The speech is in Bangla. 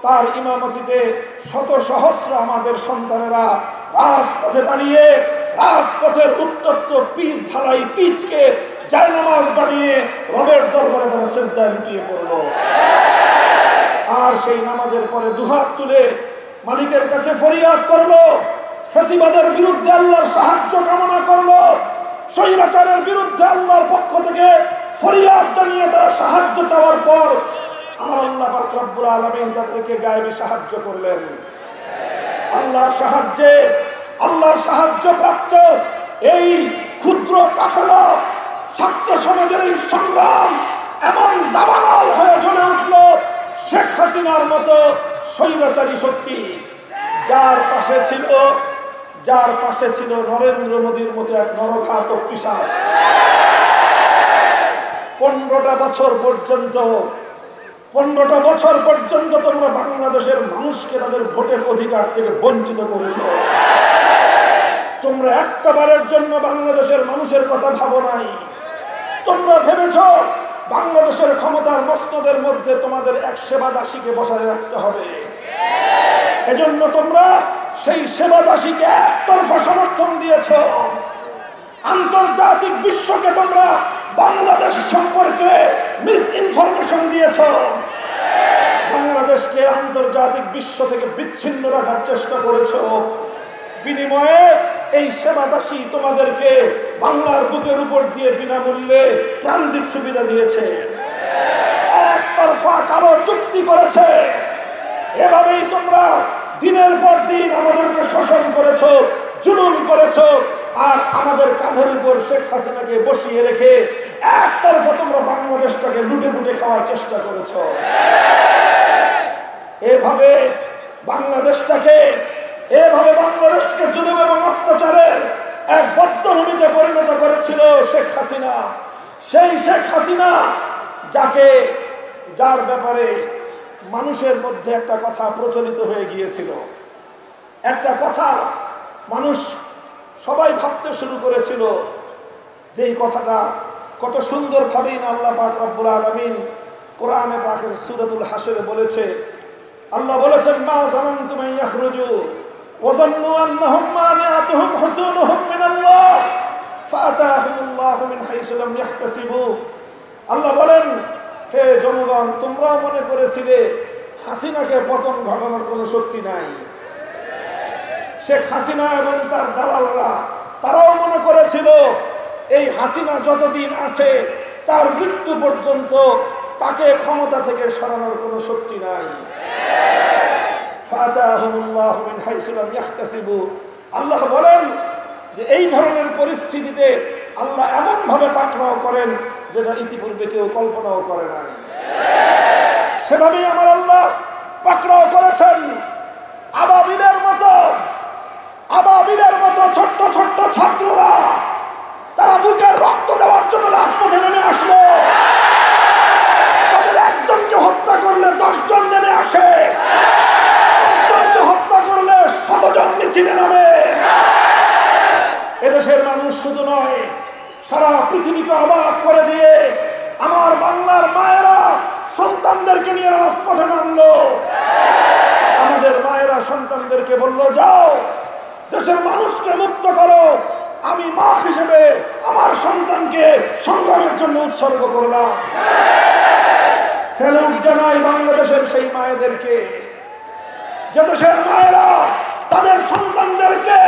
তার ইমামতিতে শত সহস্র আমাদের সন্তানেরা রাজপথে দাঁড়িয়ে রাজপথের উত্তপ্ত পিচ ঢালাই পিচকে জায়নামাজ বানিয়ে রবের দরবারে তারা সেজদায় লুটিয়ে পড়ল। আর সেই নামাজের পরে দুহাত তুলে মালিকের কাছে ফরিয়াদ করলো, ফ্যাসিবাদের বিরুদ্ধে আল্লাহর সাহায্য কামনা করলো, স্বৈরাচারের বিরুদ্ধে আল্লাহর পক্ষ থেকে ফরিয়াদ জানিয়ে তারা সাহায্য চাওয়ার পর আমার আল্লাহ পাক রব্বুল আলামিন তাদেরকে গায়েবী সাহায্য করলেন। আল্লাহর সাহায্য প্রাপ্ত এই ক্ষুদ্র কাফেলা ছাত্র সমাজের এই সংগ্রাম এমন দাবানল হয়ে জ্বলে উঠল শেখ হাসিনার মতো স্বৈরাচারী শক্তি, যার পাশে ছিল নরেন্দ্র মোদীর মতো এক নরঘাতক পিশাচ। 15টা বছর পর্যন্ত তোমরা বাংলাদেশের মানুষকে তাদের ভোটের অধিকার থেকে বঞ্চিত করেছো। তোমরা একটা বারের জন্য বাংলাদেশের মানুষের কথা ভাবো নাই। তোমরা ভেবেছো বাংলাদেশের ক্ষমতার মসনদের মধ্যে তোমাদের এক সেবা দাসীকে বসায় রাখতে হবে। এজন্য তোমরা সেই সেবা দাসীকে একতরফা সমর্থন দিয়েছো। আন্তর্জাতিক বিশ্বকে তোমরা বাংলাদেশ সম্পর্কে মিস ইনফরমেশন দিয়েছো। বাংলাদেশকে আন্তর্জাতিক বিশ্ব থেকে বিচ্ছিন্ন রাখার চেষ্টা করেছো। বিনিময়ে এই সেবা দাসী তোমাদেরকে বাংলার বুকের উপর দিয়ে বিনামূল্যে ট্রানজিট সুবিধা দিয়েছে, একতরফা কালো চুক্তি করেছে। এভাবেই তোমরা দিনের পর দিন আমাদেরকে শোষণ করেছো, জুলুম করেছো, আর আমাদের কাঁধের উপর শেখ হাসিনাকে বসিয়ে রেখে একতরফা তোমরা বাংলাদেশটাকে লুটে লুটে খাওয়ার চেষ্টা করেছো। এভাবে বাংলাদেশটাকে জুলুম এবং অত্যাচারের এক বদ্ধভূমিতে পরিণত করেছিল শেখ হাসিনা। সেই শেখ হাসিনা যার ব্যাপারে মানুষের মধ্যে একটা কথা প্রচলিত হয়ে গিয়েছিল, একটা কথা মানুষ সবাই ভাবতে শুরু করেছিল, যে এই কথাটা কত সুন্দরভাবেই না আল্লাহ পাক রব্বুল আলামিন কোরআনে পাকের সূরাতুল হাশরে বলেছে। আল্লাহ বলেছেন, মা যানানতুম আন ইয়াখরুজু ওয়া যান্নু আন্নাহুম মানিআতুহুম হুসুনুহুম মিনাল্লাহ ফাআতাহুমুল্লাহু মিন হাইসু লাম ইয়াহতাসিবু। আল্লাহ বলেন, হে জনগণ, তোমরাও মনে করেছিলে হাসিনাকে পতন ঘটানোর কোনো শক্তি নাই। শেখ হাসিনা এবং তার দালালরা তারাও মনে করেছিল এই হাসিনা যতদিন আছে তার মৃত্যু পর্যন্ত তাকে ক্ষমতা থেকে সরানোর কোনো শক্তি নাই। ফাতাহুমুল্লাহু মিন হাইসু লাম ইয়াহতাসিবু। আল্লাহ বলেন যে এই ধরনের পরিস্থিতিতে আল্লাহ এমন ভাবে পাকড়াও করেন যেটা ইতিপূর্বে কেউ কল্পনাও করে নাই। সেভাবেই আমার আল্লাহ পাকড়াও করেছেন। আবাবিলের মতো ছোট্ট ছোট্ট ছাত্ররা তারা বুকের রক্ত দেওয়ার জন্য রাজপথে নেমে আসলো। তাদের একজনকে হত্যা করলে 10 জন নেমে আসে, একজনকে হত্যা করলে 100 জন মিছিলে নামে। এদেশের মানুষ শুধু নয়, সারা পৃথিবীকে অবাক করে দিয়ে আমার বাংলার মায়েরা সন্তানদেরকে নিয়ে রাজপথে নামলো। আমাদের মায়েরা সন্তানদেরকে বললো, যাও দেশের মানুষকে মুক্ত করো। আমি মা হিসেবে আমার সন্তানকে সংগ্রামের জন্য উৎসর্গ করলাম। স্যালুট জানাই বাংলাদেশের সেই মায়েদেরকে, যে দেশের মায়েরা তাদের সন্তানদেরকে